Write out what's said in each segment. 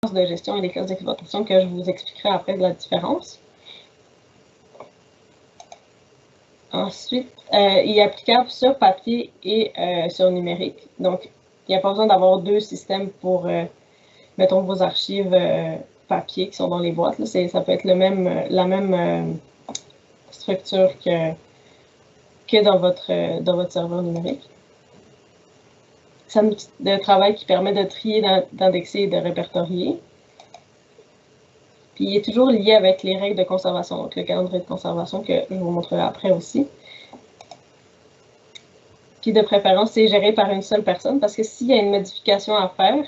de gestion et des classes d'exploitation que je vous expliquerai après de la différence. Ensuite, il est applicable sur papier et sur numérique. Donc, il n'y a pas besoin d'avoir deux systèmes pour, mettons, vos archives papier qui sont dans les boîtes. Là, ça peut être la même structure que dans votre serveur numérique. C'est un outil de travail qui permet de trier, d'indexer et de répertorier. Puis il est toujours lié avec les règles de conservation, donc le calendrier de conservation que je vous montrerai après aussi. Puis de préférence, c'est géré par une seule personne parce que s'il y a une modification à faire,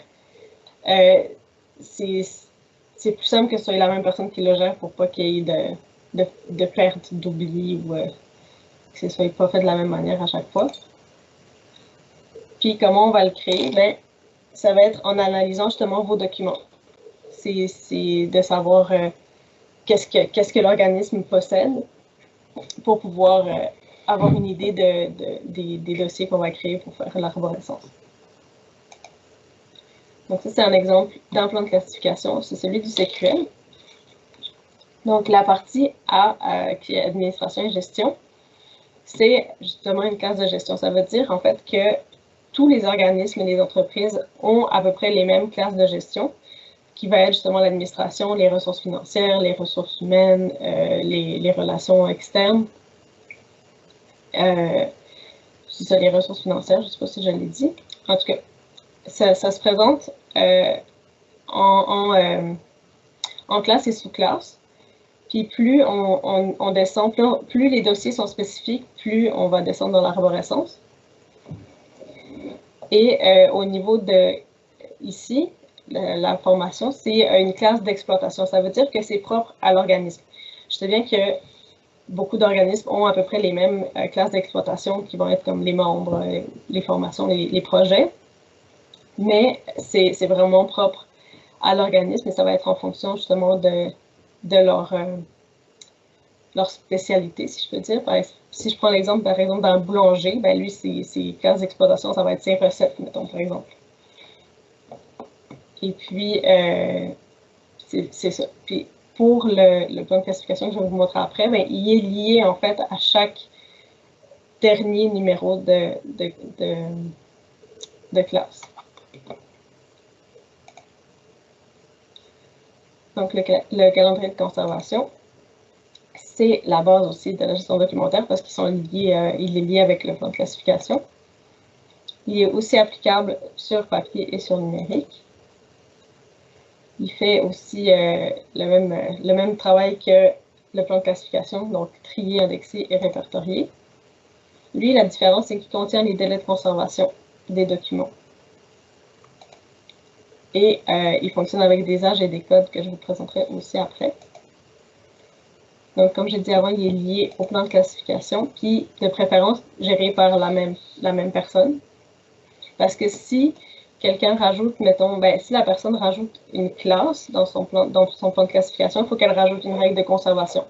c'est plus simple que ce soit la même personne qui le gère pour pas qu'il y ait de perte, d'oubli ou que ce soit pas fait de la même manière à chaque fois. Puis comment on va le créer? Bien, ça va être en analysant justement vos documents. C'est de savoir qu'est-ce que l'organisme possède pour pouvoir avoir une idée des dossiers qu'on va créer pour faire l'arborescence. Donc ça, c'est un exemple d'un plan de classification. C'est celui du CQL. Donc la partie A, qui est administration et gestion, c'est justement une classe de gestion. Ça veut dire en fait que tous les organismes et les entreprises ont à peu près les mêmes classes de gestion, qui va être justement l'administration, les ressources financières, les ressources humaines, les relations externes. C'est ça, les ressources financières, je ne sais pas si je l'ai dit. En tout cas, ça se présente en classe et sous-classe. Puis plus on descend, plus les dossiers sont spécifiques, plus on va descendre dans l'arborescence. Et au niveau de ici, la formation, c'est une classe d'exploitation. Ça veut dire que c'est propre à l'organisme. Je sais bien que beaucoup d'organismes ont à peu près les mêmes classes d'exploitation qui vont être comme les membres, les formations, les projets. Mais c'est vraiment propre à l'organisme et ça va être en fonction justement de leur spécialité, si je peux dire. Si je prends l'exemple, par exemple, d'un boulanger, ben lui, ses classes d'exploitation, ça va être ses recettes, mettons, par exemple. Et puis, c'est ça. Puis, pour le plan de classification que je vais vous montrer après, ben, il est lié, en fait, à chaque dernier numéro de classe. Donc, le calendrier de conservation, c'est la base aussi de la gestion documentaire parce qu'ils sont liés, il est lié avec le plan de classification. Il est aussi applicable sur papier et sur numérique. Il fait aussi le même travail que le plan de classification, donc trier, indexer et répertorier. Lui, la différence, c'est qu'il contient les délais de conservation des documents. Et il fonctionne avec des âges et des codes que je vous présenterai aussi après. Donc, comme j'ai dit avant, il est lié au plan de classification, puis de préférence géré par la même personne. Parce que si quelqu'un rajoute, mettons, ben, si la personne rajoute une classe dans son plan de classification, il faut qu'elle rajoute une règle de conservation.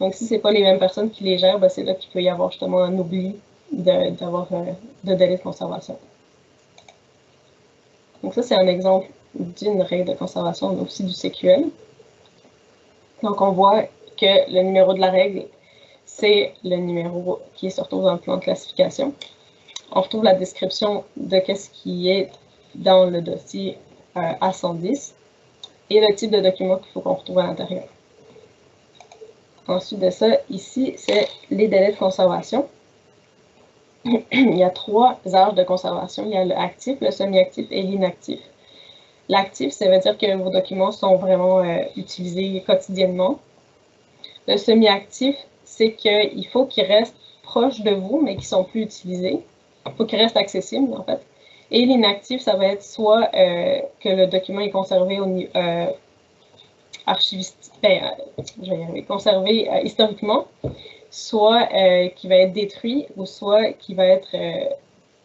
Donc, si ce n'est pas les mêmes personnes qui les gèrent, ben, c'est là qu'il peut y avoir justement un oubli d'avoir de délai de conservation. Donc, ça, c'est un exemple d'une règle de conservation, mais aussi du CQL. Donc, on voit que le numéro de la règle, c'est le numéro qui se retrouve dans le plan de classification. On retrouve la description de ce qui est dans le dossier A110 et le type de document qu'il faut qu'on retrouve à l'intérieur. Ensuite de ça, ici, c'est les délais de conservation. Il y a 3 âges de conservation. Il y a le actif, le semi-actif et l'inactif. L'actif, ça veut dire que vos documents sont vraiment utilisés quotidiennement. Le semi-actif, c'est qu'il faut qu'ils restent proches de vous, mais qui ne sont plus utilisés. Il faut qu'ils restent accessibles, en fait. Et l'inactif, ça va être soit que le document est conservé au niveau conservé historiquement, soit qui va être détruit, ou soit qui va être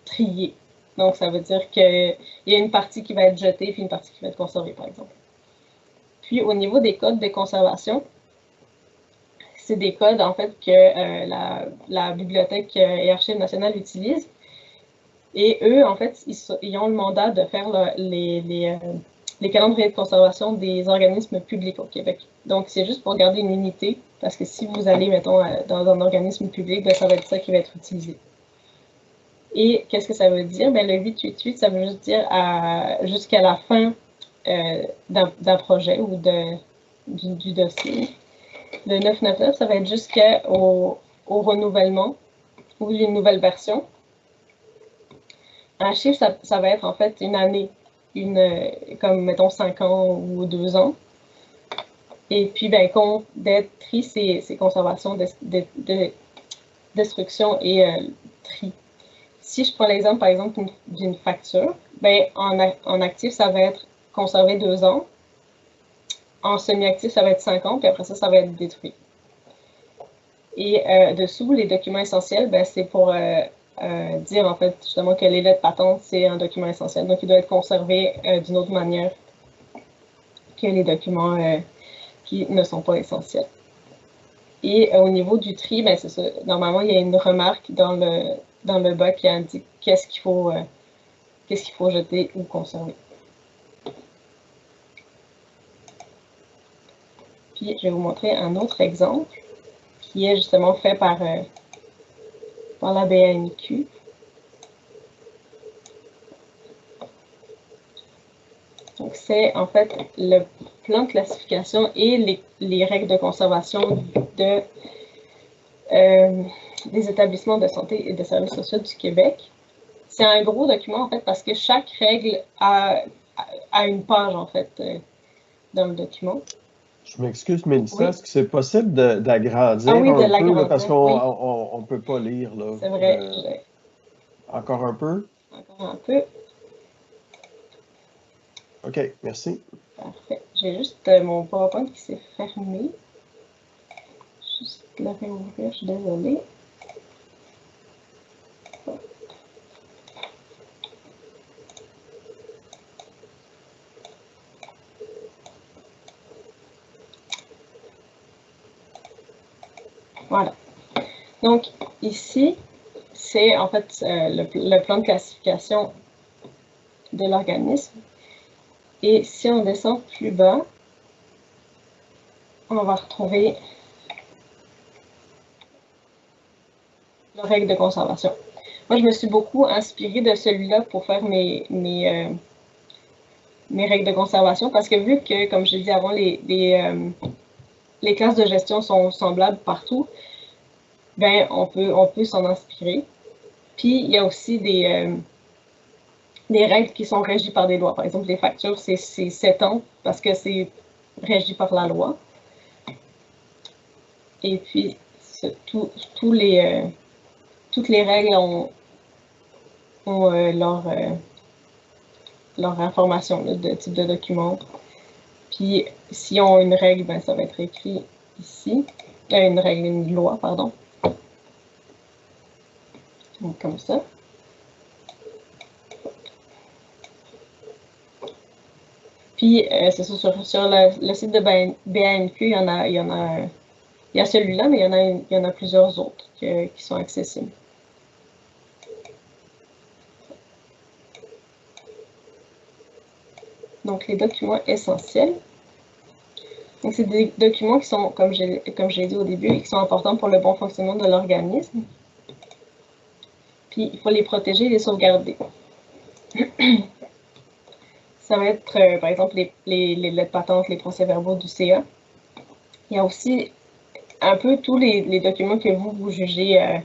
trié. Donc, ça veut dire qu'il y a une partie qui va être jetée, puis une partie qui va être conservée, par exemple. Puis, au niveau des codes de conservation, c'est des codes, en fait, que la Bibliothèque et Archives nationales utilisent. Et eux, en fait, ils ont le mandat de faire les calendriers de conservation des organismes publics au Québec. Donc, c'est juste pour garder une unité, parce que si vous allez, mettons, dans un organisme public, ben, ça va être ça qui va être utilisé. Et qu'est-ce que ça veut dire? Ben, le 888, ça veut juste dire jusqu'à la fin d'un projet ou du dossier. Le 999, ça va être jusqu'au renouvellement ou une nouvelle version. Un chiffre, ça va être en fait une année, comme mettons 5 ans ou 2 ans. Et puis, ben, compte d'être tri, c'est conservation, destruction et tri. Si je prends l'exemple, par exemple, d'une facture, ben, en actif, ça va être conservé 2 ans. En semi-actif, ça va être 5 ans, puis après ça, ça va être détruit. Et dessous, les documents essentiels, ben, c'est pour dire en fait justement que les lettres patentes, c'est un document essentiel. Donc, il doit être conservé d'une autre manière que les documents qui ne sont pas essentiels. Et au niveau du tri, ben, c'est ça. Normalement, il y a une remarque dans le bas qui indique qu'est-ce qu'il faut jeter ou conserver. Puis, je vais vous montrer un autre exemple qui est justement fait par la BANQ. Donc, c'est en fait le plan de classification et les règles de conservation des établissements de santé et de services sociaux du Québec. C'est un gros document, en fait, parce que chaque règle a une page, en fait, dans le document. Je m'excuse, Mélissa, est-ce que c'est possible d'agrandir un peu, là, parce qu'on oui. ne peut pas lire, là. C'est vrai. Encore un peu? Encore un peu. OK, merci. Parfait. J'ai juste mon PowerPoint qui s'est fermé. Juste le réouvrir, je suis désolée. Voilà. Donc, ici, c'est en fait le plan de classification de l'organisme. Et si on descend plus bas, on va retrouver la règle de conservation. Moi, je me suis beaucoup inspirée de celui-là pour faire mes règles de conservation parce que vu que, comme je l'ai dit avant, les classes de gestion sont semblables partout, ben, on peut s'en inspirer. Puis, il y a aussi des règles qui sont régies par des lois. Par exemple, les factures, c'est 7 ans parce que c'est régi par la loi. Et puis, toutes les règles ont leur information là, de type de document. Puis, si on a une règle, ben, ça va être écrit ici. Une loi, pardon. Donc, comme ça. Puis, c'est ça, sur le site de BANQ, il y a celui-là, mais il y en a plusieurs autres qui sont accessibles. Donc, les documents essentiels. Donc, c'est des documents qui sont, comme j'ai dit au début, qui sont importants pour le bon fonctionnement de l'organisme. Puis, il faut les protéger et les sauvegarder. Ça va être, par exemple, les lettres patentes, les procès-verbaux du CA. Il y a aussi un peu tous les documents que vous jugez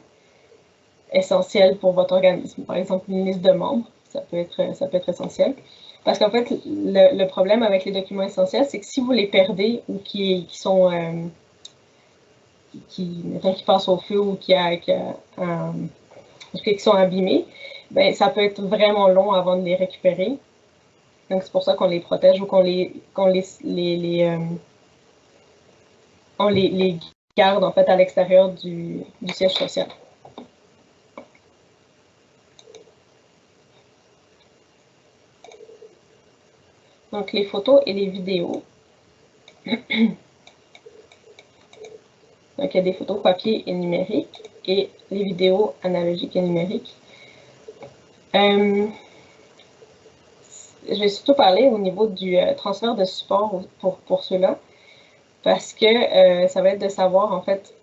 essentiels pour votre organisme. Par exemple, une liste de membres, ça peut être essentiel. Parce qu'en fait, le problème avec les documents essentiels, c'est que si vous les perdez ou qui passent au feu ou qui sont abîmés, ben, ça peut être vraiment long avant de les récupérer. Donc, c'est pour ça qu'on les protège ou qu'on les garde en fait à l'extérieur du siège social. Donc, les photos et les vidéos. Donc, il y a des photos papier et numériques et les vidéos analogiques et numériques. je vais surtout parler au niveau du transfert de support pour ceux-là, parce que ça va être de savoir, en fait,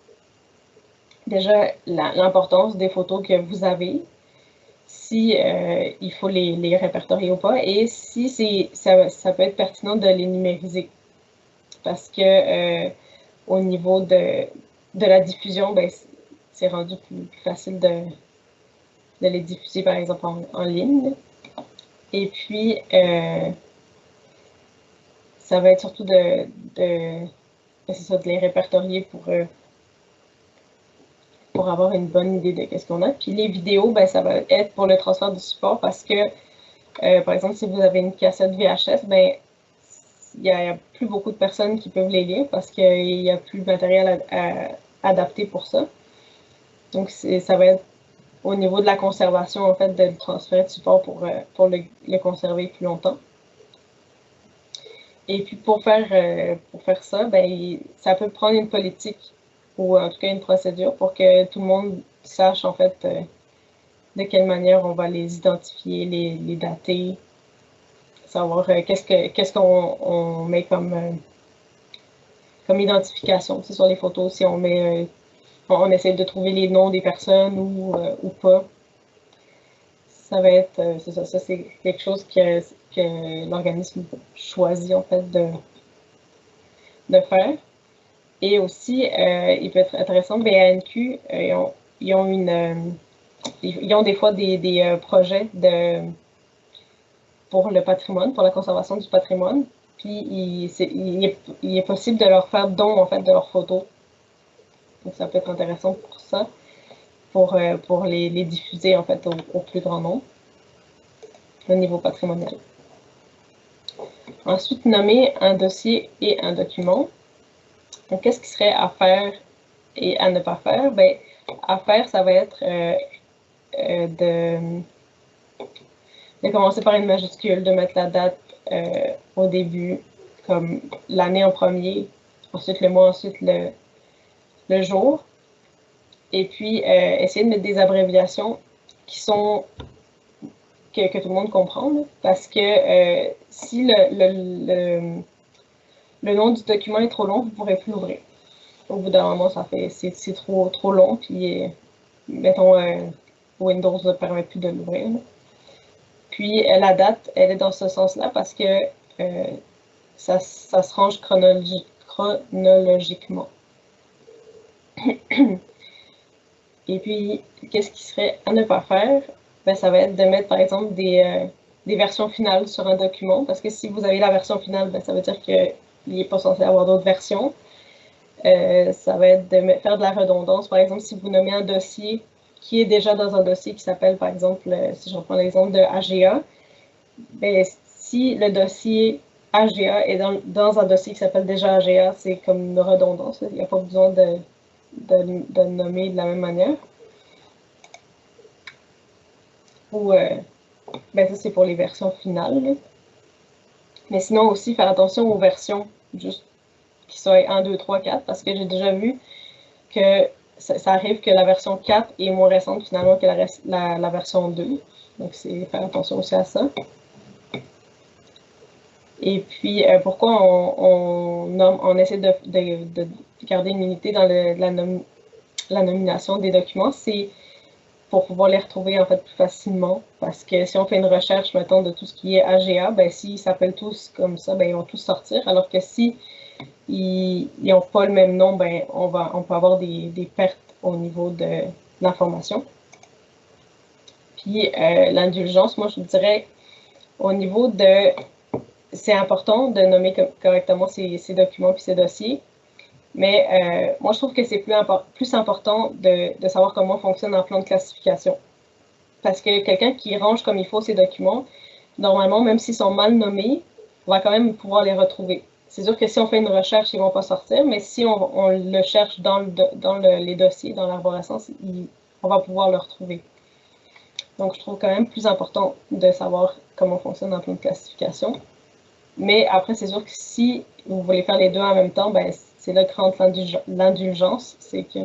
déjà l'importance des photos que vous avez, si il faut les répertorier ou pas, et si ça peut être pertinent de les numériser. Parce que au niveau de la diffusion, ben, c'est rendu plus facile de les diffuser, par exemple, en ligne. Et puis, ça va être surtout de les répertorier pour avoir une bonne idée de ce qu'on a. Puis les vidéos, ben, ça va être pour le transfert du support parce que, par exemple, si vous avez une cassette VHS, ben, il n'y a plus beaucoup de personnes qui peuvent les lire parce qu'il n'y a plus de matériel adapté pour ça. Donc, ça va être au niveau de la conservation, en fait, de le transférer de support pour le conserver plus longtemps. Et puis, pour faire ça, ben, ça peut prendre une politique ou en tout cas une procédure pour que tout le monde sache, en fait, de quelle manière on va les identifier, les dater, savoir qu'est-ce qu'on met comme identification sur les photos, si on met on essaie de trouver les noms des personnes ou pas. Ça va être, c'est ça c'est quelque chose que l'organisme choisit en fait de faire. Et aussi, il peut être intéressant, BANQ, ils ont des fois des projets pour le patrimoine, pour la conservation du patrimoine. Puis il est possible de leur faire don en fait de leurs photos. Donc ça peut être intéressant pour ça, pour les diffuser en fait au plus grand nombre au niveau patrimonial. Ensuite, nommer un dossier et un document. Donc, qu'est-ce qui serait à faire et à ne pas faire? Bien, à faire, ça va être de commencer par une majuscule, de mettre la date au début, comme l'année en premier, ensuite le mois, ensuite le jour. Et puis, essayer de mettre des abréviations qui sont que tout le monde comprend, là, parce que si le nom du document est trop long, vous ne pourrez plus l'ouvrir. Au bout d'un moment, c'est trop long, puis mettons, Windows ne permet plus de l'ouvrir. Puis la date, elle est dans ce sens-là parce que ça se range chronologiquement. Et puis, qu'est-ce qui serait à ne pas faire? Ben, ça va être de mettre, par exemple, des versions finales sur un document, parce que si vous avez la version finale, ben, ça veut dire qu'il n'est pas censé avoir d'autres versions. Ça va être de faire de la redondance. Par exemple, si vous nommez un dossier qui est déjà dans un dossier qui s'appelle, par exemple, si je reprends l'exemple de AGA, ben, si le dossier AGA est dans un dossier qui s'appelle déjà AGA, c'est comme une redondance. Il n'y a pas besoin de le nommer de la même manière. Ou, ben ça c'est pour les versions finales. Là. Mais sinon aussi faire attention aux versions juste qui soient 1, 2, 3, 4, parce que j'ai déjà vu que ça arrive que la version 4 est moins récente finalement que la version 2. Donc c'est faire attention aussi à ça. Et puis pourquoi on essaie de garder une unité dans la nomination des documents, c'est pour pouvoir les retrouver en fait plus facilement. Parce que si on fait une recherche, mettons, de tout ce qui est AGA, ben s'ils s'appellent tous comme ça, ben ils vont tous sortir. Alors que si ils n'ont pas le même nom, ben on peut avoir des pertes au niveau de l'information. Puis l'indulgence, moi je dirais au niveau de... C'est important de nommer correctement ces documents puis ces dossiers. Mais moi, je trouve que c'est plus important de savoir comment fonctionne un plan de classification. Parce que quelqu'un qui range comme il faut ses documents, normalement, même s'ils sont mal nommés, on va quand même pouvoir les retrouver. C'est sûr que si on fait une recherche, ils ne vont pas sortir, mais si on le cherche dans les dossiers, dans l'arborescence, on va pouvoir le retrouver. Donc, je trouve quand même plus important de savoir comment fonctionne un plan de classification. Mais après, c'est sûr que si vous voulez faire les deux en même temps, ben, c'est là que rentre l'indulgence. C'est que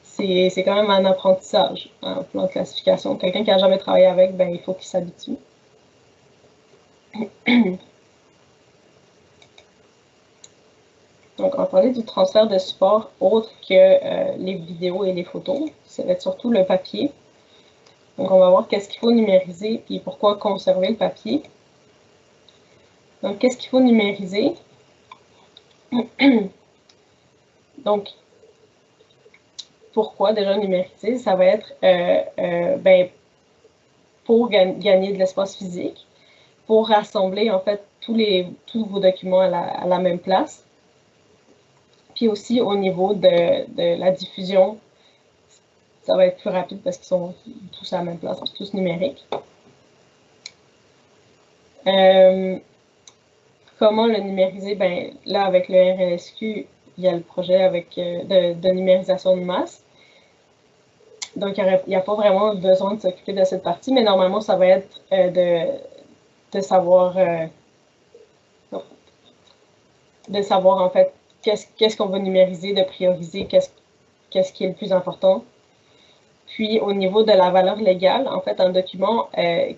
c'est quand même un apprentissage, un plan de classification. Quelqu'un qui n'a jamais travaillé avec, ben, il faut qu'il s'habitue. Donc, on va parler du transfert de support autre que les vidéos et les photos. Ça va être surtout le papier. Donc, on va voir qu'est-ce qu'il faut numériser et pourquoi conserver le papier. Donc, qu'est-ce qu'il faut numériser? Donc, pourquoi déjà numériser? Ça va être pour gagner de l'espace physique, pour rassembler en fait tous vos documents à la même place. Puis aussi au niveau de la diffusion, ça va être plus rapide parce qu'ils sont tous à la même place, tous numériques. Comment le numériser? Ben, là, avec le RLSQ, il y a le projet de numérisation de masse. Donc, il n'y a pas vraiment besoin de s'occuper de cette partie, mais normalement, ça va être de savoir en fait qu'est-ce qu'on va numériser, de prioriser, qu'est-ce qui est le plus important. Puis, au niveau de la valeur légale, en fait, un document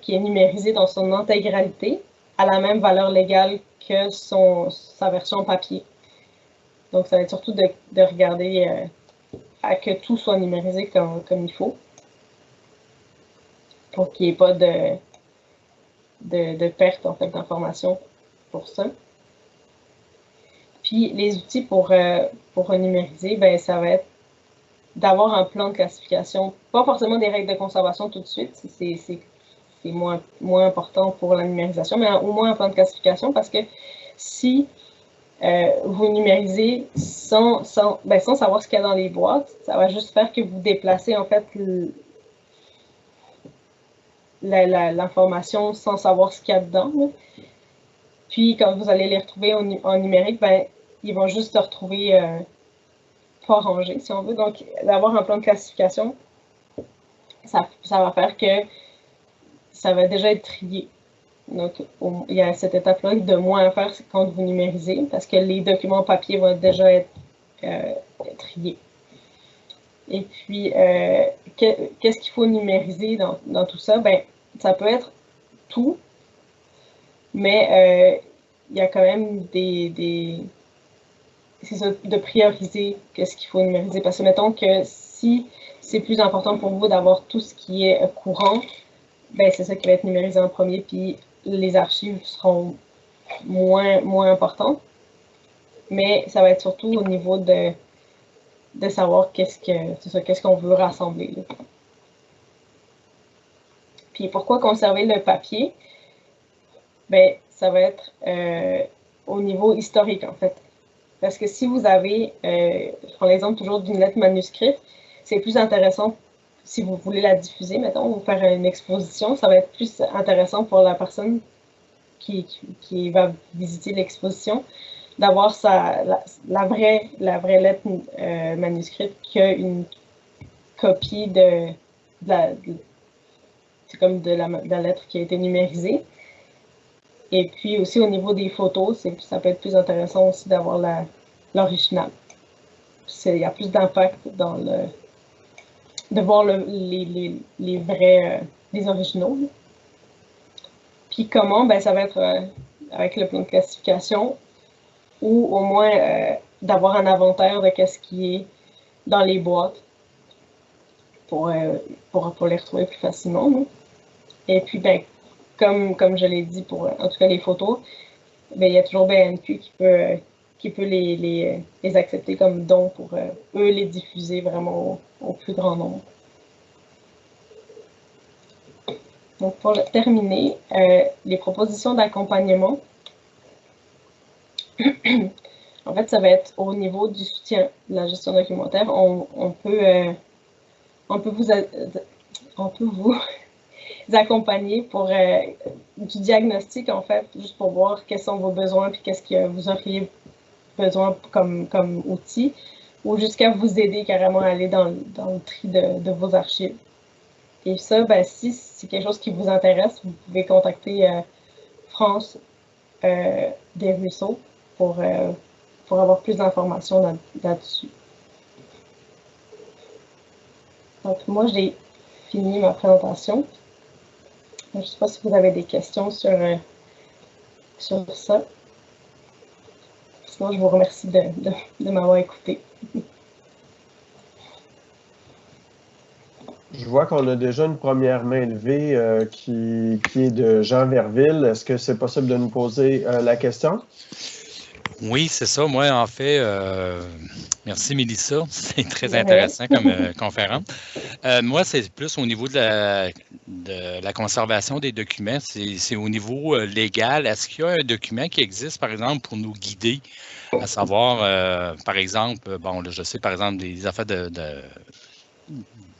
qui est numérisé dans son intégralité a la même valeur légale que sa version papier. Donc, ça va être surtout de regarder à que tout soit numérisé comme il faut, pour qu'il n'y ait pas de perte en fait, d'informations pour ça. Puis, les outils pour numériser, ben, ça va être d'avoir un plan de classification, pas forcément des règles de conservation tout de suite, c'est moins important pour la numérisation, mais au moins un plan de classification, parce que si vous numérisez sans savoir ce qu'il y a dans les boîtes, ça va juste faire que vous déplacez en fait l'information sans savoir ce qu'il y a dedans. Puis quand vous allez les retrouver en numérique, ben, ils vont juste se retrouver pas rangés, si on veut. Donc, d'avoir un plan de classification, ça va faire que ça va déjà être trié. Donc, il y a cette étape-là de moins à faire quand vous numérisez, parce que les documents papier vont déjà être triés. Et puis, qu'est-ce qu'il faut numériser dans tout ça? Ben, ça peut être tout, mais il y a quand même c'est ça, de prioriser qu'est-ce qu'il faut numériser. Parce que mettons que si c'est plus important pour vous d'avoir tout ce qui est courant, ben c'est ça qui va être numérisé en premier, puis les archives seront moins importantes. Mais ça va être surtout au niveau de savoir qu'est-ce qu'on veut rassembler. Là. Puis pourquoi conserver le papier? Ben, ça va être au niveau historique, en fait. Parce que si vous avez, je prends l'exemple toujours d'une lettre manuscrite, c'est plus intéressant si vous voulez la diffuser, mettons, ou faire une exposition, ça va être plus intéressant pour la personne qui va visiter l'exposition d'avoir la vraie lettre manuscrite qu'une copie c'est comme de la lettre qui a été numérisée. Et puis aussi au niveau des photos, ça peut être plus intéressant aussi d'avoir l'original. Il y a plus d'impact de voir les vrais, les originaux. Puis comment? Ben, ça va être avec le plan de classification ou au moins d'avoir un inventaire de ce qui est dans les boîtes pour les retrouver plus facilement. Hein. Et puis, ben, comme je l'ai dit pour, en tout cas, les photos, ben, il y a toujours BNQ qui peut les accepter comme dons pour eux les diffuser vraiment au plus grand nombre. Donc, pour terminer, les propositions d'accompagnement, en fait, ça va être au niveau du soutien de la gestion documentaire. On peut vous accompagner pour du diagnostic, en fait, juste pour voir quels sont vos besoins puis qu'est-ce que vous auriez besoin comme outil, ou jusqu'à vous aider carrément à aller dans le tri de vos archives. Et ça, ben, si c'est quelque chose qui vous intéresse, vous pouvez contacter France des Ruisseaux pour avoir plus d'informations là-dessus. Donc, moi, j'ai fini ma présentation. Je ne sais pas si vous avez des questions sur sur ça. Sinon, je vous remercie de m'avoir écouté. Je vois qu'on a déjà une première main levée qui est de Jean Verville. Est-ce que c'est possible de nous poser la question? Oui, c'est ça. Moi, en fait, merci Mélissa. C'est très intéressant comme conférence. Moi, c'est plus au niveau de la conservation des documents. C'est au niveau légal. Est-ce qu'il y a un document qui existe, par exemple, pour nous guider, à savoir, par exemple, bon, là, je sais, par exemple, des affaires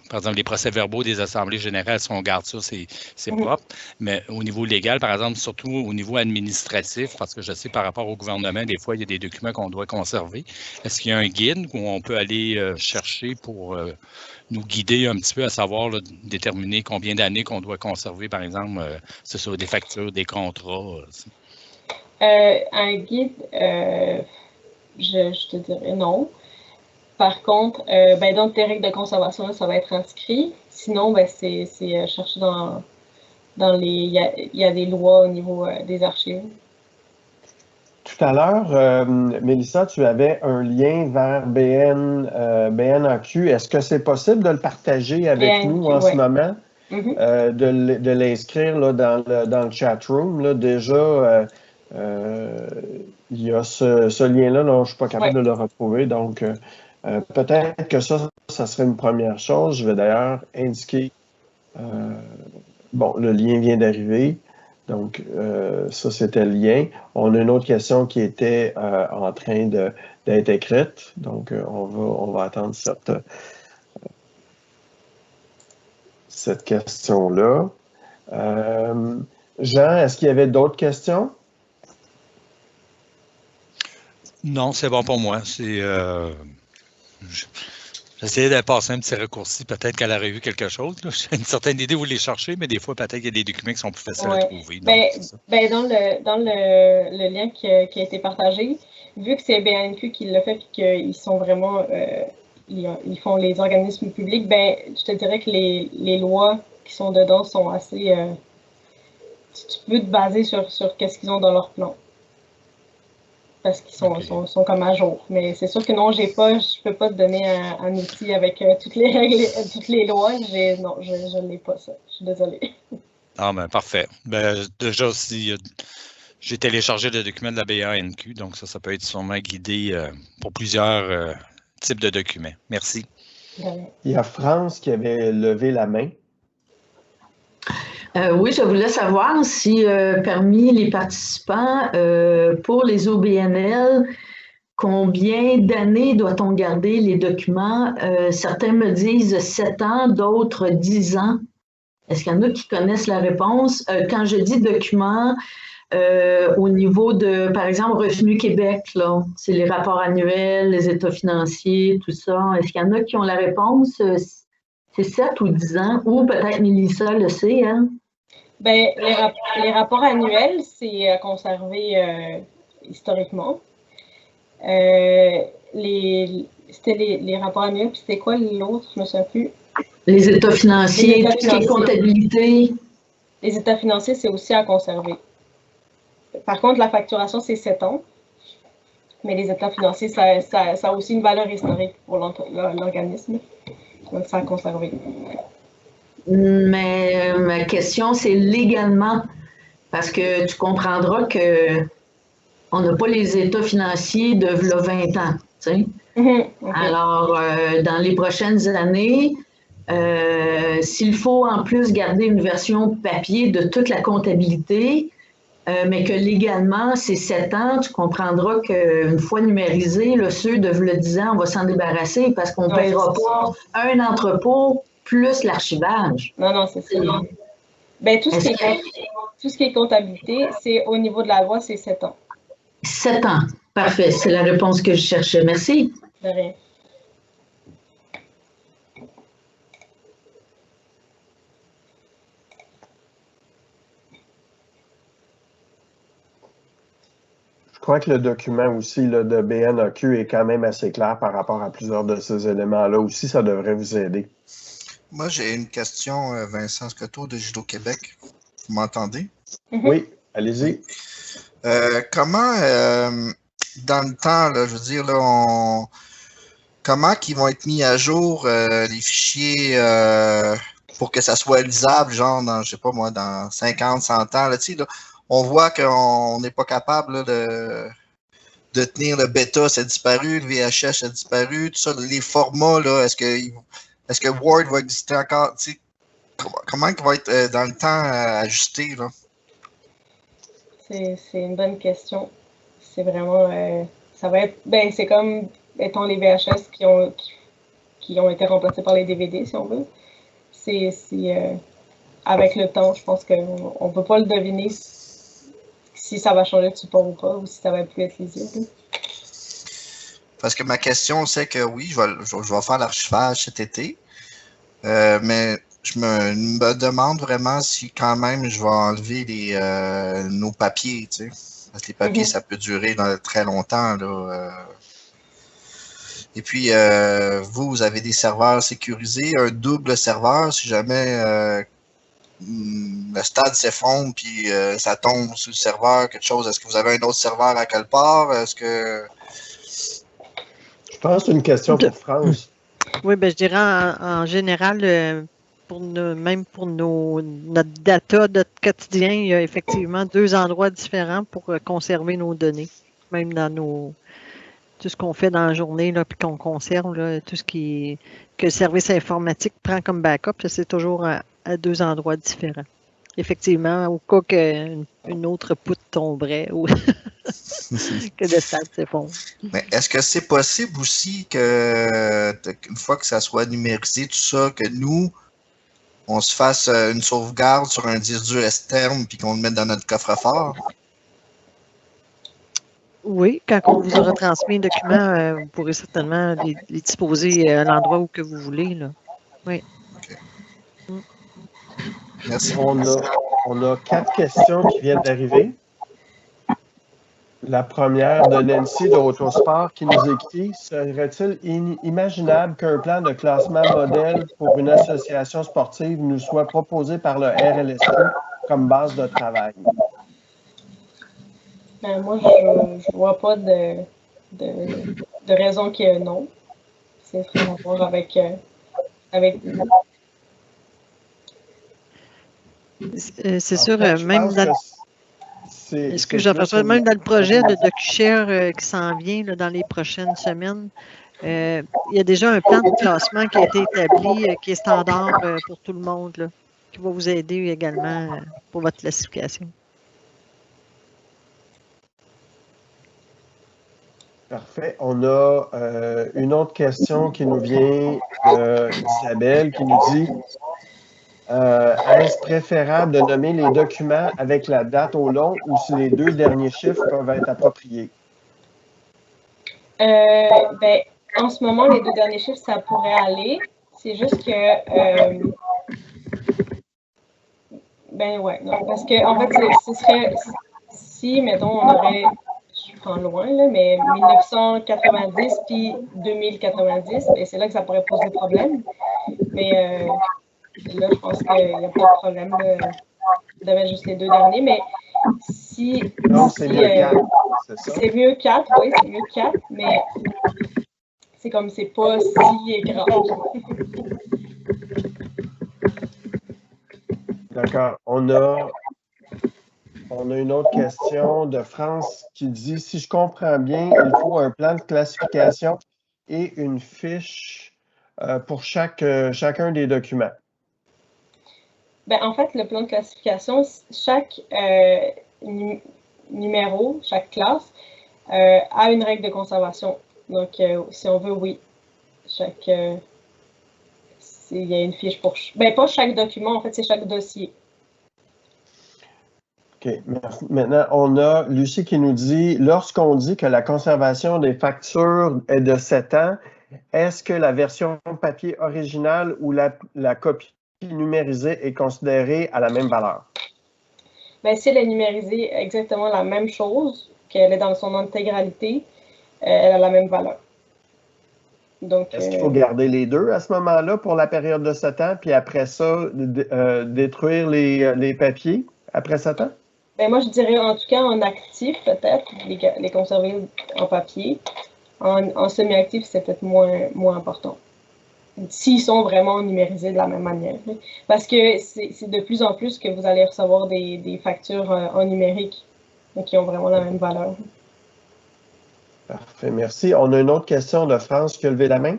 par exemple, les procès-verbaux des assemblées générales, si on garde ça, c'est propre. Mais au niveau légal, par exemple, surtout au niveau administratif, parce que je sais par rapport au gouvernement, des fois, il y a des documents qu'on doit conserver. Est-ce qu'il y a un guide où on peut aller chercher pour nous guider un petit peu à savoir, là, déterminer combien d'années qu'on doit conserver, par exemple, c'est sur des factures, des contrats? Un guide, je te dirais non. Par contre, dans tes règles de conservation, là, ça va être inscrit. Sinon, c'est chercher dans les... Il y a des lois au niveau des archives. Tout à l'heure, Mélissa, tu avais un lien vers BNAQ. Est-ce que c'est possible de le partager avec BNQ, nous en ce moment? De l'inscrire là, dans le chat room? Là, déjà, il y a ce lien-là, je ne suis pas capable de le retrouver. Donc, peut-être que ça serait une première chose. Je vais d'ailleurs indiquer, bon, le lien vient d'arriver, donc ça c'était le lien. On a une autre question qui était en train d'être écrite, donc on va attendre cette question-là. Jean, est-ce qu'il y avait d'autres questions? Non, c'est bon pour moi. J'essayais de passer un petit raccourci, peut-être qu'elle aurait vu quelque chose. J'ai une certaine idée où les chercher, mais des fois, peut-être qu'il y a des documents qui sont plus faciles à trouver. Donc, dans le lien qui a été partagé, vu que c'est BNQ qui l'a fait et qu'ils sont vraiment, ils font les organismes publics, je te dirais que les lois qui sont dedans sont assez... tu peux te baser sur qu'est-ce qu'ils ont dans leur plan. Parce qu'ils sont comme à jour. Mais c'est sûr que non, je peux pas te donner un outil avec toutes les règles, toutes les lois. Non, je n'ai pas ça. Je suis désolée. Ah, ben parfait. Déjà aussi, j'ai téléchargé le document de la BANQ, donc ça peut être sûrement guidé pour plusieurs types de documents. Merci. Il y a France qui avait levé la main. Oui, je voulais savoir si parmi les participants, pour les OBNL, combien d'années doit-on garder les documents? Certains me disent 7 ans, d'autres 10 ans. Est-ce qu'il y en a qui connaissent la réponse? Quand je dis documents, au niveau de, par exemple, Revenu Québec, c'est les rapports annuels, les états financiers, tout ça. Est-ce qu'il y en a qui ont la réponse? C'est 7 ou 10 ans? Ou peut-être Mélissa le sait, hein? Les rapports annuels, c'est à conserver historiquement. C'était les rapports annuels, puis c'était quoi l'autre? Je ne me souviens plus. Les états financiers, tout ce qui est comptabilité. Les états financiers, c'est aussi à conserver. Par contre, la facturation, c'est 7 ans. Mais les états financiers, ça a aussi une valeur historique pour l'organisme. Donc, ça à conserver. Mais ma question, c'est légalement, parce que tu comprendras qu'on n'a pas les états financiers de 20 ans. Tu sais? Okay. Alors, dans les prochaines années, s'il faut en plus garder une version papier de toute la comptabilité, mais que légalement, c'est 7 ans, tu comprendras qu'une fois numérisé, ceux de 10 ans, on va s'en débarrasser parce qu'on ne paiera pas un entrepôt plus l'archivage. Non, c'est ça. Tout ce qui est comptabilité, c'est au niveau de la loi, c'est 7 ans. 7 ans. Parfait. C'est la réponse que je cherchais. Merci. De rien. Je crois que le document aussi là, de BNAQ est quand même assez clair par rapport à plusieurs de ces éléments-là aussi. Ça devrait vous aider. Moi, j'ai une question, Vincent Scotto de Judo Québec. Vous m'entendez? Oui, allez-y. Comment, dans le temps, là, je veux dire, là, comment ils vont être mis à jour les fichiers pour que ça soit lisable, genre, dans, je sais pas moi, dans 50, 100 ans, là, tu sais, là, on voit qu'on n'est pas capable là, de tenir le bêta, ça a disparu, le VHS a disparu, tout ça, les formats, là, est-ce que Word va exister encore? Tu sais, comment il va être dans le temps ajusté, là? C'est une bonne question. C'est vraiment, ça va être, ben, c'est comme, mettons, les VHS qui ont été remplacés par les DVD, si on veut. Avec le temps, je pense qu'on ne peut pas le deviner si ça va changer de support ou pas, ou si ça va plus être lisible. Parce que ma question, c'est que oui, je vais faire l'archivage cet été, mais je me demande vraiment si quand même je vais enlever nos papiers, tu sais. Parce que les papiers, ça peut durer très longtemps, là. Et puis, vous avez des serveurs sécurisés, un double serveur, si jamais le stade s'effondre puis ça tombe sur le serveur, quelque chose. Est-ce que vous avez un autre serveur à quelque part? Est-ce que... Je pense que c'est une question pour France. Oui, ben, je dirais en général, même pour notre data, notre quotidien, il y a effectivement 2 endroits différents pour conserver nos données. Même dans tout ce qu'on fait dans la journée, là, puis qu'on conserve, là, tout ce que le service informatique prend comme backup, c'est toujours à 2 endroits différents. Effectivement, au cas qu'une autre poutre tomberait ou que le stade s'effondre. Mais est-ce que c'est possible aussi qu'une fois que ça soit numérisé, tout ça, que nous, on se fasse une sauvegarde sur un disque dur externe puis qu'on le mette dans notre coffre-fort? Oui, quand on vous aura transmis les documents, vous pourrez certainement les disposer à l'endroit où que vous voulez, là. Oui. Okay. Merci. On a 4 questions qui viennent d'arriver. La première de Nancy de Autosport qui nous écrit: serait-il imaginable qu'un plan de classement modèle pour une association sportive nous soit proposé par le RLSQ comme base de travail? Ben, moi, je vois pas de raison qu'il y ait non. C'est vraiment voir avec c'est sûr, même dans ce que j'aperçois, même dans le projet de DocuShare qui s'en vient là, dans les prochaines semaines, il y a déjà un plan de classement qui a été établi, qui est standard pour tout le monde, là, qui va vous aider également pour votre classification. Parfait. On a une autre question qui nous vient d'Isabelle qui nous dit: est-ce préférable de nommer les documents avec la date au long ou si les 2 derniers chiffres peuvent être appropriés? Ben, en ce moment, les 2 derniers chiffres, ça pourrait aller. C'est juste que... ben ouais, non, parce que en fait, ce serait... Si, mettons, on aurait... Je prends loin, là, mais 1990 puis 2090, ben, c'est là que ça pourrait poser problème. Mais... là, je pense qu'il n'y a pas de problème de mettre juste les 2 derniers, mais si... Non, c'est mieux 4, c'est ça? C'est mieux 4, oui, c'est mieux 4, mais c'est comme c'est pas si grave. D'accord. On a une autre question de France qui dit: si je comprends bien, il faut un plan de classification et une fiche pour chacun des documents. Ben, en fait, le plan de classification, chaque numéro, chaque classe a une règle de conservation. Donc, si on veut, oui, il y a une fiche pour... Ben, pas chaque document, en fait, c'est chaque dossier. OK. Maintenant, on a Lucie qui nous dit: lorsqu'on dit que la conservation des factures est de 7 ans, est-ce que la version papier originale ou la copie numérisée est considérée à la même valeur? Bien, si elle est numérisée exactement la même chose, qu'elle est dans son intégralité, elle a la même valeur. Donc, est-ce qu'il faut garder les 2 à ce moment-là pour la période de 7 ans, puis après ça, détruire les papiers après 7 ans? Ben moi, je dirais en tout cas en actif, peut-être, les conserver en papier. En semi-actif, c'est peut-être moins important. S'ils sont vraiment numérisés de la même manière. Parce que c'est de plus en plus que vous allez recevoir des factures en numérique qui ont vraiment la même valeur. Parfait, merci. On a une autre question de France qui a levé la main.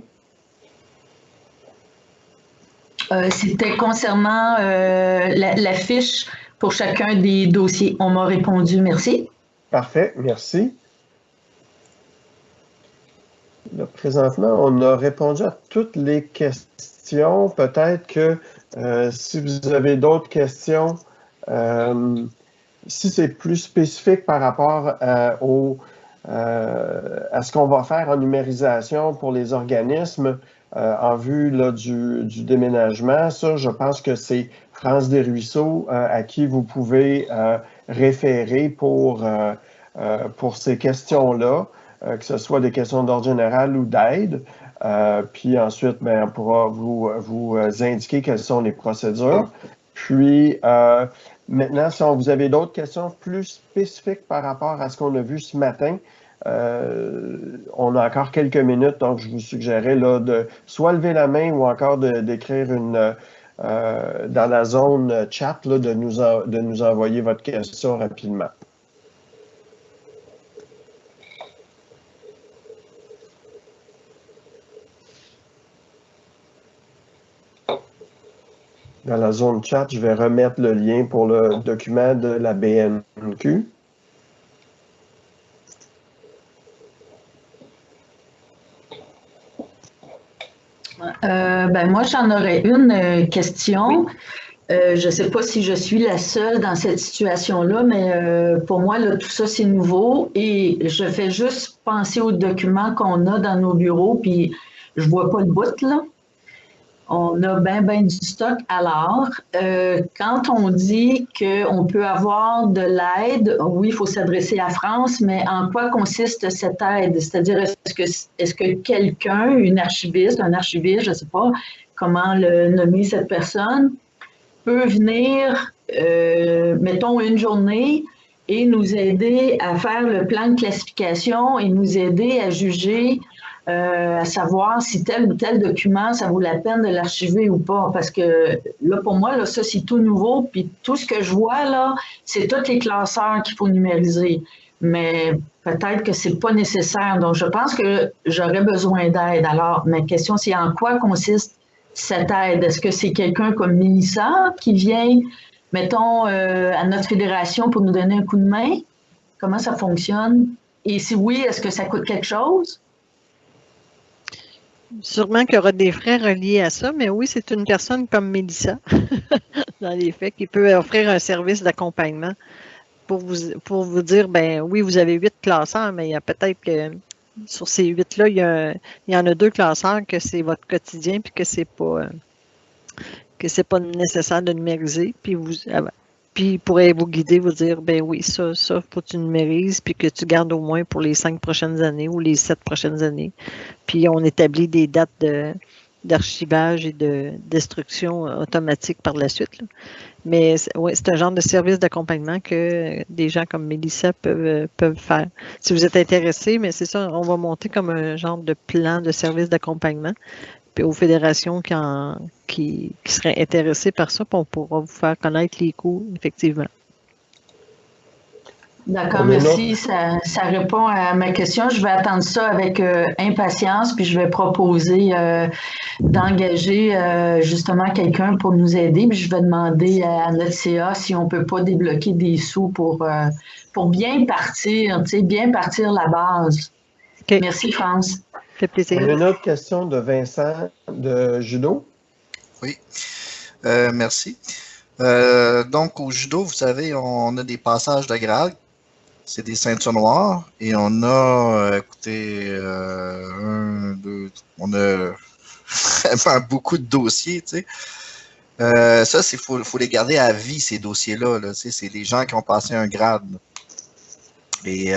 C'était concernant la fiche pour chacun des dossiers. On m'a répondu, merci. Parfait, merci. Là, présentement, on a répondu à toutes les questions. Peut-être que si vous avez d'autres questions, si c'est plus spécifique par rapport à ce qu'on va faire en numérisation pour les organismes en vue là, du déménagement, ça, je pense que c'est France des Ruisseaux à qui vous pouvez référer pour ces questions-là. Que ce soit des questions d'ordre général ou d'aide. Puis ensuite, ben, on pourra vous indiquer quelles sont les procédures. Puis maintenant, si vous avez d'autres questions plus spécifiques par rapport à ce qu'on a vu ce matin, on a encore quelques minutes, donc je vous suggérais là, de soit lever la main ou encore d'écrire dans la zone chat, là, de nous envoyer votre question rapidement. Dans la zone chat, je vais remettre le lien pour le document de la BNQ. Ben moi, j'en aurais une question. Je ne sais pas si je suis la seule dans cette situation-là, mais pour moi, là, tout ça, c'est nouveau et je fais juste penser aux documents qu'on a dans nos bureaux, puis je vois pas le bout, là. On a ben du stock. Alors, quand on dit qu'on peut avoir de l'aide, oui, il faut s'adresser à France, mais en quoi consiste cette aide? C'est-à-dire, est-ce que quelqu'un, un archiviste, je ne sais pas comment le nommer cette personne, peut venir, mettons, une journée et nous aider à faire le plan de classification et nous aider à juger à savoir si tel ou tel document, ça vaut la peine de l'archiver ou pas. Parce que là, pour moi, là, ça, c'est tout nouveau. Puis tout ce que je vois, là, c'est tous les classeurs qu'il faut numériser. Mais peut-être que c'est pas nécessaire. Donc, je pense que j'aurais besoin d'aide. Alors, ma question, c'est en quoi consiste cette aide? Est-ce que c'est quelqu'un comme Mélissa qui vient, mettons, à notre fédération pour nous donner un coup de main? Comment ça fonctionne? Et si oui, est-ce que ça coûte quelque chose? Sûrement qu'il y aura des frais reliés à ça, mais oui, c'est une personne comme Mélissa, dans les faits, qui peut offrir un service d'accompagnement pour vous dire, ben oui, vous avez 8 classeurs, mais il y a peut-être que sur ces 8-là, il y en a 2 classeurs que c'est votre quotidien puis que c'est pas nécessaire de numériser. Puis il pourrait vous guider, vous dire, ben oui, ça, faut que tu numérises, puis que tu gardes au moins pour les 5 prochaines années ou les 7 prochaines années. Puis on établit des dates d'archivage et de destruction automatique par la suite, là. Mais oui, c'est un genre de service d'accompagnement que des gens comme Mélissa peuvent faire. Si vous êtes intéressé, mais c'est ça, on va monter comme un genre de plan de service d'accompagnement. Puis aux fédérations qui seraient intéressées par ça, puis on pourra vous faire connaître les coûts, effectivement. D'accord, merci. Ça répond à ma question. Je vais attendre ça avec impatience, puis je vais proposer d'engager justement quelqu'un pour nous aider. Puis je vais demander à notre CA si on ne peut pas débloquer des sous pour bien partir, tu sais, bien partir la base. Okay. Merci, France. Ça fait plaisir. On a une autre question de Vincent de Judo. Oui, merci. Donc, au judo, vous savez, on a des passages de grade. C'est des ceintures noires et on a, écoutez, on a vraiment beaucoup de dossiers, tu sais. Ça, faut les garder à vie, ces dossiers-là, là, tu sais, c'est les gens qui ont passé un grade. Et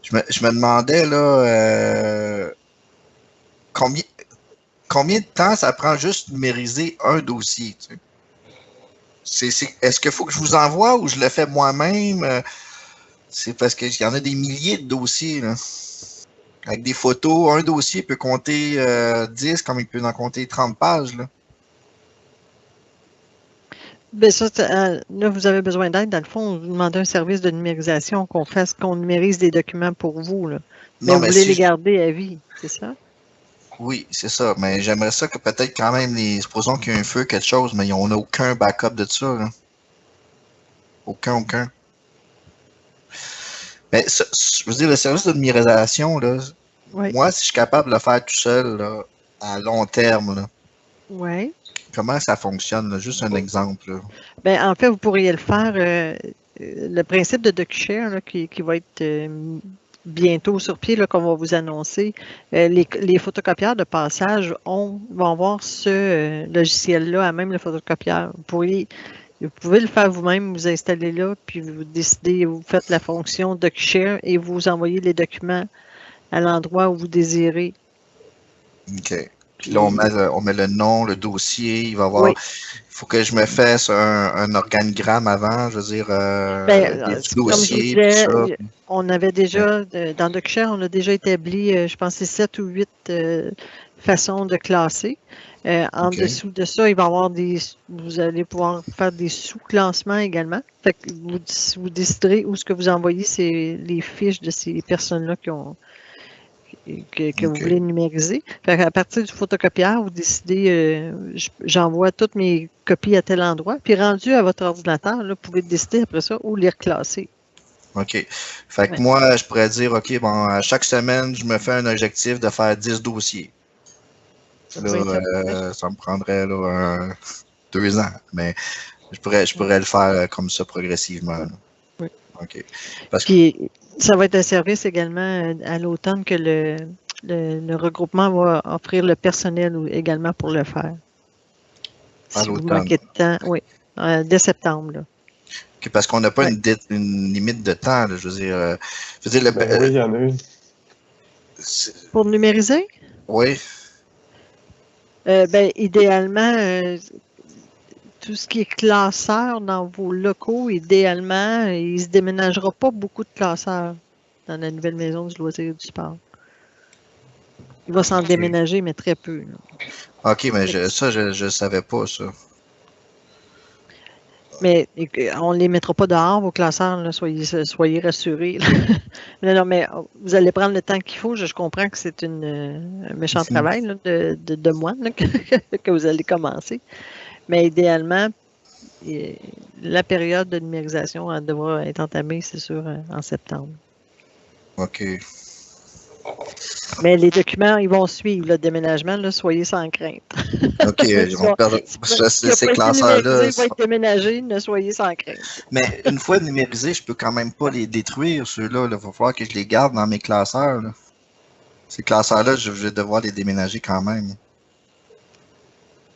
je me demandais, là, combien de temps ça prend juste numériser un dossier, tu sais? Est-ce qu'il faut que je vous envoie ou je le fais moi-même? C'est parce qu'il y en a des milliers de dossiers, là. Avec des photos, un dossier peut compter 10 comme il peut en compter 30 pages, là. Bien, ça, là, vous avez besoin d'aide. Dans le fond, vous demandez un service de numérisation qu'on numérise des documents pour vous, là. Mais Non, vous mais voulez si les garder à vie, c'est ça? Oui, c'est ça. Mais j'aimerais ça que peut-être quand même, supposons qu'il y a un feu, quelque chose, mais on n'a aucun backup de ça, là. Aucun. Mais ça, je veux dire, le service de numérisation, là, Oui. moi, si je suis capable de le faire tout seul, là, à long terme, là, Oui. comment ça fonctionne, là? Juste un exemple, là. Bien, en fait, vous pourriez le faire. Le principe de DocuShare là, qui va être bientôt sur pied, qu'on va vous annoncer, les photocopieurs de passage vont avoir ce logiciel-là à même le photocopieur. Vous pouvez le faire vous-même, vous installez là, puis vous décidez, vous faites la fonction DocuShare et vous envoyez les documents à l'endroit où vous désirez. OK. Puis là, on met le nom, le dossier, il va y avoir. Oui. Il faut que je me fasse un organigramme avant, je veux dire, du comme dossier, je disais, tout ça. on avait déjà, dans DocuShare, on a déjà établi, je pense, 7 ou 8 façons de classer. En dessous de ça, il va y avoir vous allez pouvoir faire des sous-classements également. Fait que vous déciderez où ce que vous envoyez, c'est les fiches de ces personnes-là que vous voulez numériser. Fait à partir du photocopieur, vous décidez, j'envoie toutes mes copies à tel endroit, puis rendu à votre ordinateur, là, vous pouvez décider après ça où les reclasser. OK. Fait que moi, je pourrais dire, OK, bon, à chaque semaine, je me fais un objectif de faire 10 dossiers. Là, ça me prendrait là, 2 ans, mais je pourrais le faire comme ça progressivement. Là. Oui. OK. Puis, ça va être un service également à l'automne que le regroupement va offrir le personnel également pour le faire. À si vous l'automne. manquez de temps, oui, dès septembre. Là. Okay, parce qu'on n'a pas une limite de temps. Là, je veux dire, oui, il y en a une. Pour numériser? Oui. Idéalement, tout ce qui est classeur dans vos locaux, idéalement, il ne se déménagera pas beaucoup de classeurs dans la nouvelle maison du loisir et du sport. Il va s'en déménager, mais très peu. Là. OK, mais ça, je ne savais pas, ça. Mais on ne les mettra pas dehors, vos classeurs, là, soyez rassurés. non, mais vous allez prendre le temps qu'il faut. Je comprends que c'est un méchant travail là, de mois là, que vous allez commencer. Mais idéalement, la période de numérisation elle devra être entamée, c'est sûr, en septembre. OK. Mais les documents, ils vont suivre le déménagement, là, soyez sans crainte. OK, on perd ces classeurs-là. Ils vont être déménagés, ne soyez sans crainte. Mais une fois numérisés, je peux quand même pas les détruire, ceux-là. Il va falloir que je les garde dans mes classeurs. Là. Ces classeurs-là, je vais devoir les déménager quand même.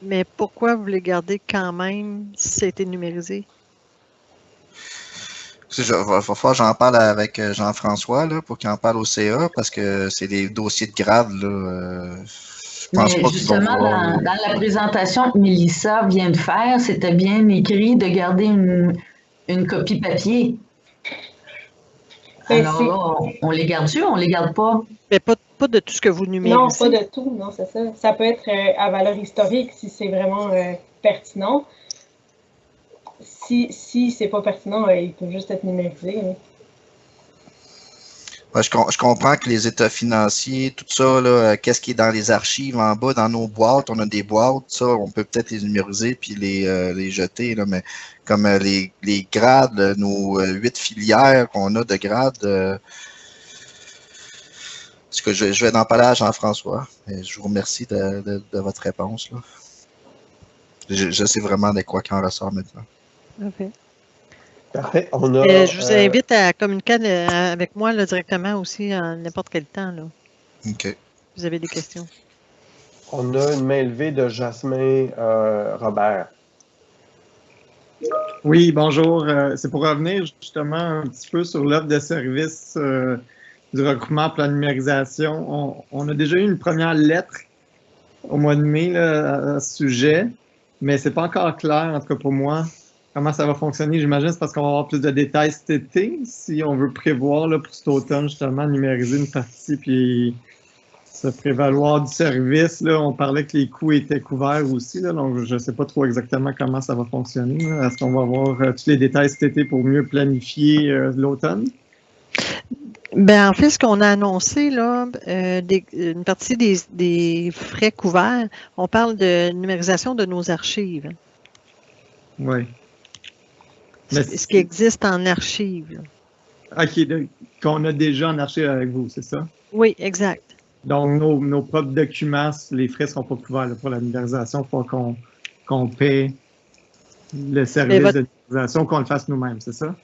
Mais pourquoi vous les gardez quand même si ça a été numérisé? Il va falloir que j'en parle avec Jean-François là, pour qu'il en parle au CA parce que c'est des dossiers de grade. Là, je pense mais pas justement, dans la présentation que Mélissa vient de faire, c'était bien écrit de garder une copie papier. Alors là, on les garde-tu ou on les garde pas? Mais pas de tout ce que vous numérisez. Non, pas de tout, non, c'est ça. Ça peut être à valeur historique si c'est vraiment pertinent. Si c'est pas pertinent, il peut juste être numérisé. Hein. Ouais, je comprends que les états financiers, tout ça, là, qu'est-ce qui est dans les archives en bas, dans nos boîtes, on a des boîtes, ça, on peut peut-être les numériser puis les jeter, là, mais comme les grades, nos 8 filières qu'on a de grades, ce que je vais en parler à Jean-François. Je vous remercie de votre réponse. Là. Je sais vraiment de quoi qu'il en ressort maintenant. Okay. Parfait. Je vous invite à communiquer avec moi là, directement aussi à n'importe quel temps. Là. OK. Vous avez des questions. On a une main levée de Jasmin Robert. Oui, bonjour. C'est pour revenir justement un petit peu sur l'offre de service du regroupement pour la numérisation. On a déjà eu une première lettre au mois de mai là, à ce sujet, mais ce n'est pas encore clair, en tout cas pour moi, comment ça va fonctionner? J'imagine c'est parce qu'on va avoir plus de détails cet été, si on veut prévoir là, pour cet automne, justement, numériser une partie puis se prévaloir du service. Là, on parlait que les coûts étaient couverts aussi, là, donc je ne sais pas trop exactement comment ça va fonctionner. Est-ce qu'on va avoir tous les détails cet été pour mieux planifier l'automne? Ben, en fait, ce qu'on a annoncé, là, une partie des frais couverts, on parle de numérisation de nos archives. Oui. Ce qui existe en archive. OK, qu'on a déjà en archive avec vous, c'est ça? Oui, exact. Donc, nos propres documents, les frais ne seront pas couverts là, pour la numérisation. Il faut qu'on paie le service de numérisation, qu'on le fasse nous-mêmes, c'est ça?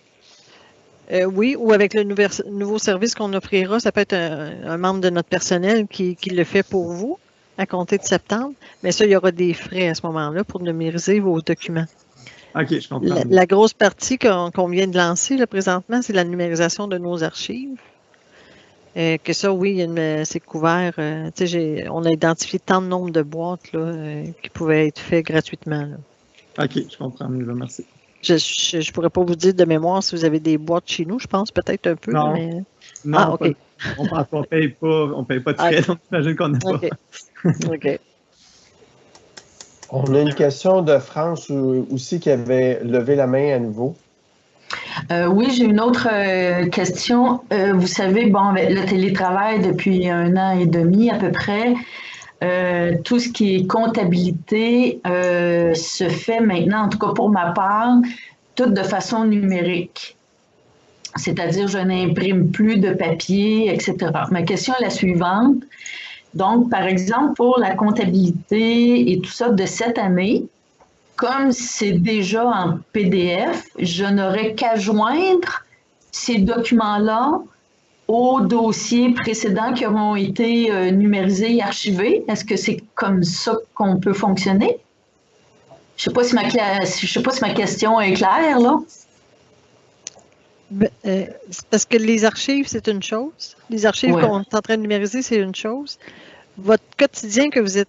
Oui, ou avec le nouveau service qu'on offrira, ça peut être un membre de notre personnel qui le fait pour vous à compter de septembre. Mais ça, il y aura des frais à ce moment-là pour numériser vos documents. OK, je comprends. La grosse partie qu'on vient de lancer là, présentement, c'est la numérisation de nos archives. Que ça, oui, c'est couvert. On a identifié tant de nombre de boîtes là, qui pouvaient être faites gratuitement. Là. OK, je comprends mieux, merci. Je ne pourrais pas vous dire de mémoire si vous avez des boîtes chez nous, je pense peut-être un peu. Non, mais... non OK. On ne paye pas de frais, donc j'imagine qu'on n'a pas. OK. On a une question de France aussi qui avait levé la main à nouveau. Oui, j'ai une autre question. Vous savez, bon, le télétravail depuis 1 an et demi à peu près, tout ce qui est comptabilité se fait maintenant, en tout cas pour ma part, tout de façon numérique. C'est-à-dire, je n'imprime plus de papier, etc. Ma question est la suivante. Donc, par exemple, pour la comptabilité et tout ça de cette année, comme c'est déjà en PDF, je n'aurai qu'à joindre ces documents-là aux dossiers précédents qui auront été numérisés et archivés. Est-ce que c'est comme ça qu'on peut fonctionner? Je ne sais pas si ma question est claire, là. Parce que les archives, c'est une chose. Les archives qu'on est en train de numériser, c'est une chose. Votre quotidien que vous êtes,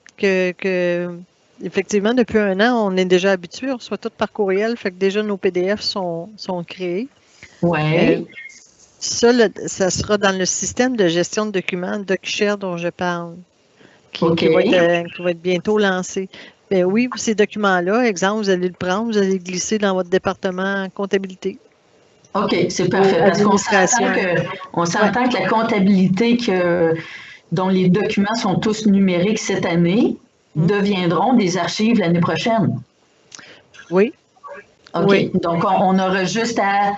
effectivement, depuis 1 an, on est déjà habitué, on reçoit tout par courriel, fait que déjà nos PDF sont créés. Oui. Ça sera dans le système de gestion de documents DocuShare dont je parle, qui va être bientôt lancé. Mais oui, ces documents-là, exemple, vous allez le prendre, vous allez le glisser dans votre département comptabilité. OK, c'est parfait. Parce qu'on s'entend que la comptabilité dont les documents sont tous numériques cette année deviendront des archives l'année prochaine. Oui. OK. Oui. Donc, on aura juste à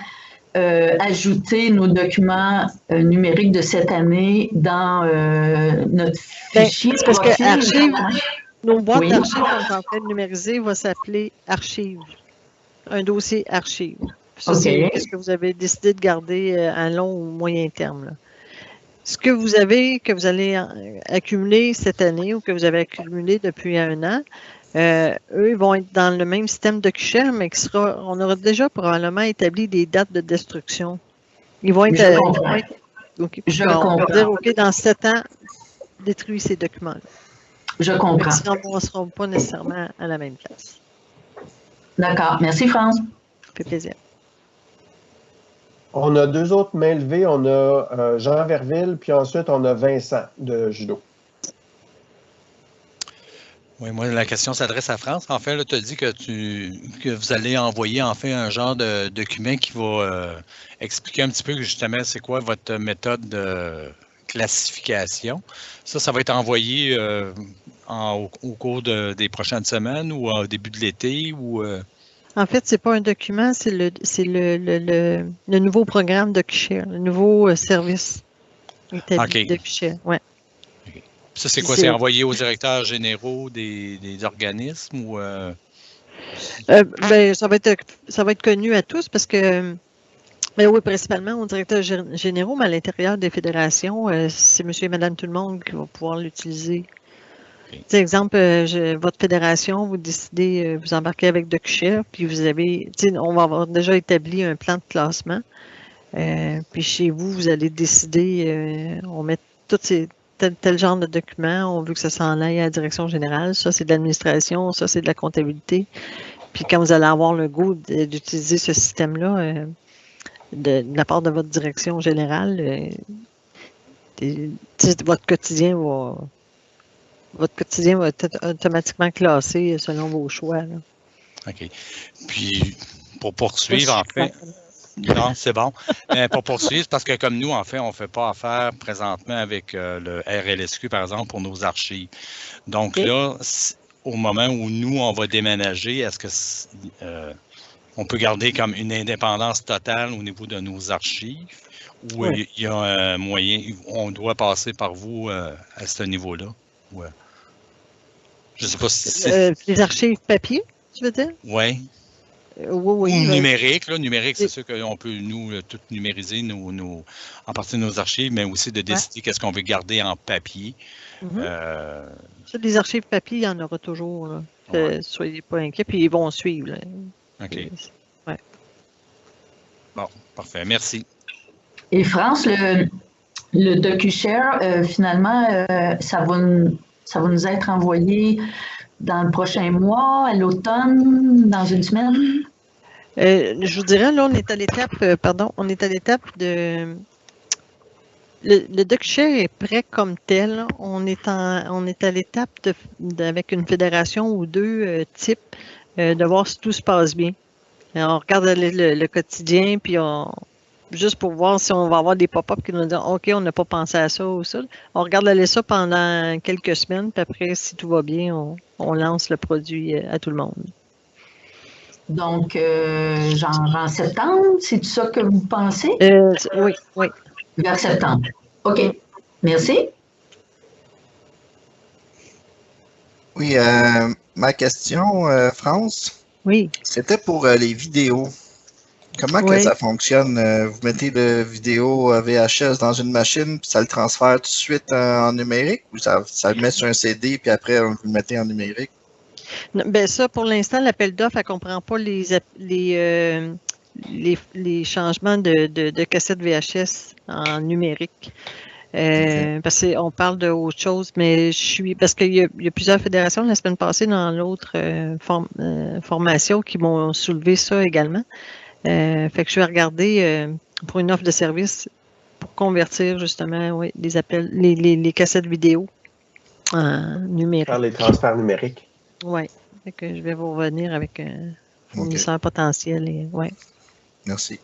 ajouter nos documents numériques de cette année dans notre fichier. Parce que archive, nos boîtes d'archives qu'on est en train de numériser va s'appeler archives. Un dossier archive. Ça, c'est ce que vous avez décidé de garder à long ou moyen terme. Là. Ce que vous allez accumuler cette année ou que vous avez accumulé depuis 1 an, eux, ils vont être dans le même système DocuShare, mais on aura déjà probablement établi des dates de destruction. Ils vont être... Je comprends. On va dire, OK, dans 7 ans, détruire ces documents-là. Je comprends. Sinon, on ne sera pas nécessairement à la même place. D'accord. Merci, France. Ça fait plaisir. On a 2 autres mains levées. On a Jean Verville, puis ensuite, on a Vincent de Judo. Oui, moi, la question s'adresse à France. En fait, tu as dit que vous allez envoyer en fait un genre de document qui va expliquer un petit peu justement c'est quoi votre méthode de classification. Ça va être envoyé au cours des prochaines semaines ou au début de l'été ou... En fait, c'est pas un document, c'est le nouveau programme DocuShare, le nouveau service établi DocuShare. Ouais. Okay. Ça, c'est quoi? C'est envoyé aux directeurs généraux des organismes ou ça va être connu à tous parce que oui, principalement aux directeurs généraux, mais à l'intérieur des fédérations, c'est monsieur et madame tout le monde qui va pouvoir l'utiliser. Okay. Exemple, votre fédération, vous décidez, vous embarquez avec DocuShare, puis vous avez, on va avoir déjà établi un plan de classement. Puis chez vous, vous allez décider, on met tous ces tel genre de documents, on veut que ça s'en aille à la direction générale. Ça, c'est de l'administration, ça, c'est de la comptabilité. Puis quand vous allez avoir le goût d'utiliser ce système-là de la part de votre direction générale, votre quotidien va être automatiquement classé selon vos choix. Là. OK. Puis, pour poursuivre, en fait, non, c'est bon. Pour poursuivre, parce que comme nous, en fait, on ne fait pas affaire présentement avec le RLSQ, par exemple, pour nos archives. Donc là, au moment où nous, on va déménager, est-ce que on peut garder comme une indépendance totale au niveau de nos archives ou il y a un moyen, on doit passer par vous à ce niveau-là? Ouais. Je ne sais pas si c'est... les archives papier, tu veux dire? Oui. Oui. Ou numérique. Là, numérique, c'est sûr qu'on peut, nous, tout numériser en partie de nos archives, mais aussi de décider qu'est-ce qu'on veut garder en papier. Les archives papier, il y en aura toujours. Là. Soyez pas inquiets, puis ils vont suivre. Là. OK. Bon, parfait. Merci. Et France, le DocuShare, finalement, ça va nous être envoyé dans le prochain mois, à l'automne, dans une semaine? Je vous dirais, là, on est à l'étape de... Le DocuShare est prêt comme tel. On est à l'étape avec une fédération ou deux types de voir si tout se passe bien. On regarde le quotidien, puis juste pour voir si on va avoir des pop-up qui nous disent « OK, on n'a pas pensé à ça ou ça ». On regarde aller ça pendant quelques semaines, puis après, si tout va bien, on lance le produit à tout le monde. Donc, genre en septembre, c'est ça que vous pensez? Oui. Vers septembre. OK. Merci. Oui, ma question, France, oui. C'était pour les vidéos. Comment que ça fonctionne? Vous mettez le vidéo VHS dans une machine, puis ça le transfère tout de suite en numérique, ou ça le met sur un CD, puis après, vous le mettez en numérique? Non, ben ça, pour l'instant, l'appel d'offres, elle ne comprend pas les changements de cassettes VHS en numérique. Parce qu'on parle d'autre chose, mais parce qu'il y a plusieurs fédérations la semaine passée dans l'autre formation qui m'ont soulevé ça également. Fait que je vais regarder pour une offre de service pour convertir justement les cassettes vidéo en numérique. Faire les transferts numériques. Oui. Fait que je vais vous revenir avec un fournisseur potentiel. Merci.